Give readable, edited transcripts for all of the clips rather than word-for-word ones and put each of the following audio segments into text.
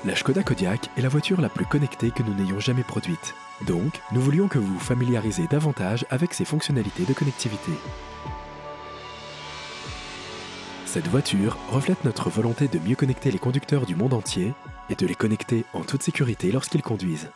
La Škoda Kodiaq est la voiture la plus connectée que nous n'ayons jamais produite. Donc, nous voulions que vous vous familiarisez davantage avec ses fonctionnalités de connectivité. Cette voiture reflète notre volonté de mieux connecter les conducteurs du monde entier et de les connecter en toute sécurité lorsqu'ils conduisent.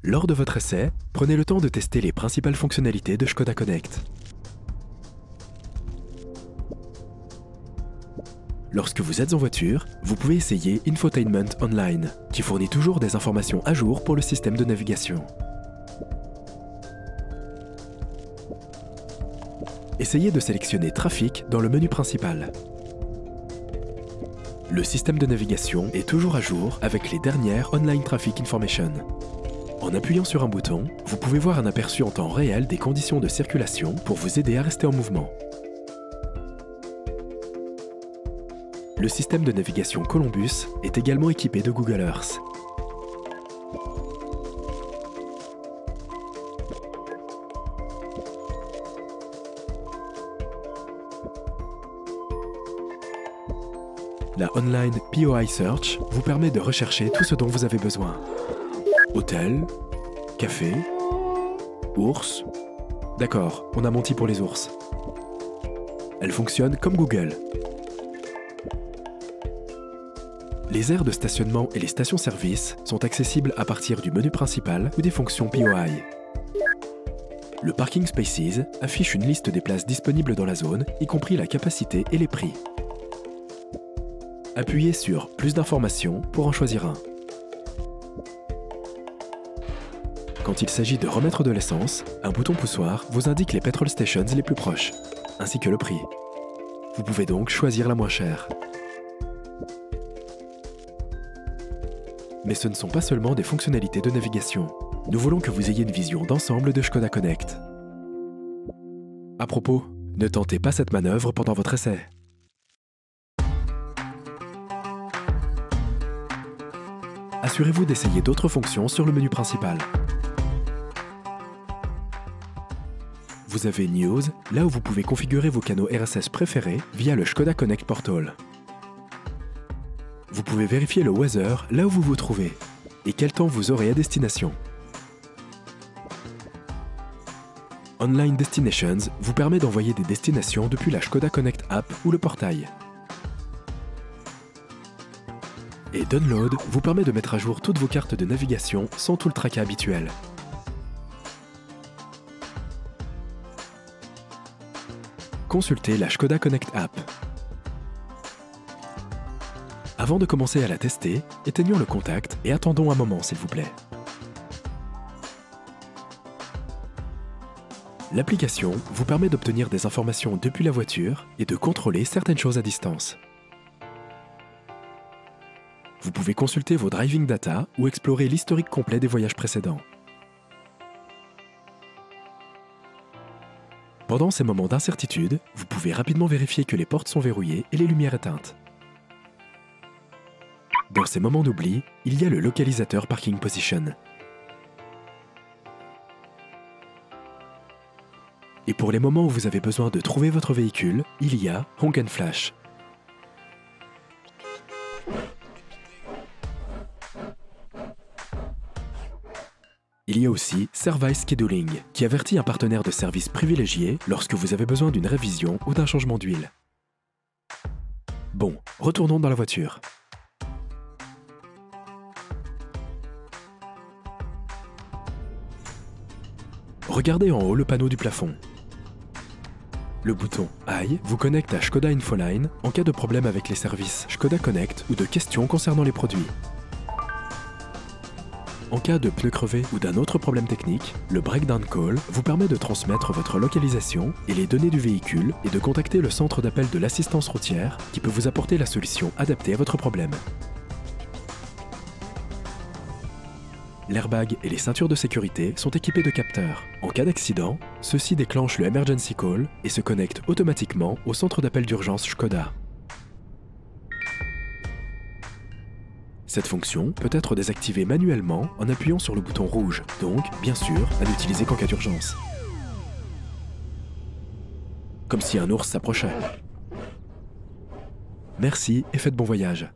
Lors de votre essai, prenez le temps de tester les principales fonctionnalités de Škoda Connect. Lorsque vous êtes en voiture, vous pouvez essayer Infotainment Online, qui fournit toujours des informations à jour pour le système de navigation. Essayez de sélectionner Trafic dans le menu principal. Le système de navigation est toujours à jour avec les dernières Online Traffic Information. En appuyant sur un bouton, vous pouvez voir un aperçu en temps réel des conditions de circulation pour vous aider à rester en mouvement. Le système de navigation Columbus est également équipé de Google Earth. La Online POI Search vous permet de rechercher tout ce dont vous avez besoin. Hôtel, café, ours. D'accord, on a menti pour les ours. Elle fonctionne comme Google. Les aires de stationnement et les stations-service sont accessibles à partir du menu principal ou des fonctions POI. Le Parking Spaces affiche une liste des places disponibles dans la zone, y compris la capacité et les prix. Appuyez sur Plus d'informations pour en choisir un. Quand il s'agit de remettre de l'essence, un bouton poussoir vous indique les petrol stations les plus proches, ainsi que le prix. Vous pouvez donc choisir la moins chère. Mais ce ne sont pas seulement des fonctionnalités de navigation. Nous voulons que vous ayez une vision d'ensemble de Škoda Connect. À propos, ne tentez pas cette manœuvre pendant votre essai. Assurez-vous d'essayer d'autres fonctions sur le menu principal. Vous avez News, là où vous pouvez configurer vos canaux RSS préférés via le Škoda Connect Portal. Vous pouvez vérifier le weather là où vous vous trouvez et quel temps vous aurez à destination. Online Destinations vous permet d'envoyer des destinations depuis la Škoda Connect App ou le portail. Et Download vous permet de mettre à jour toutes vos cartes de navigation sans tout le tracas habituel. Consultez la Škoda Connect App. Avant de commencer à la tester, éteignons le contact et attendons un moment s'il vous plaît. L'application vous permet d'obtenir des informations depuis la voiture et de contrôler certaines choses à distance. Vous pouvez consulter vos driving data ou explorer l'historique complet des voyages précédents. Pendant ces moments d'incertitude, vous pouvez rapidement vérifier que les portes sont verrouillées et les lumières éteintes. Dans ces moments d'oubli, il y a le localisateur Parking Position. Et pour les moments où vous avez besoin de trouver votre véhicule, il y a Honk & Flash. Il y a aussi Service Scheduling, qui avertit un partenaire de service privilégié lorsque vous avez besoin d'une révision ou d'un changement d'huile. Bon, retournons dans la voiture. Regardez en haut le panneau du plafond. Le bouton I vous connecte à Škoda Infoline en cas de problème avec les services Škoda Connect ou de questions concernant les produits. En cas de pneus crevés ou d'un autre problème technique, le Breakdown Call vous permet de transmettre votre localisation et les données du véhicule et de contacter le centre d'appel de l'assistance routière qui peut vous apporter la solution adaptée à votre problème. L'airbag et les ceintures de sécurité sont équipés de capteurs. En cas d'accident, ceux-ci déclenchent le Emergency Call et se connectent automatiquement au centre d'appel d'urgence Škoda. Cette fonction peut être désactivée manuellement en appuyant sur le bouton rouge, donc, bien sûr, à n'utiliser qu'en cas d'urgence. Comme si un ours s'approchait. Merci et faites bon voyage.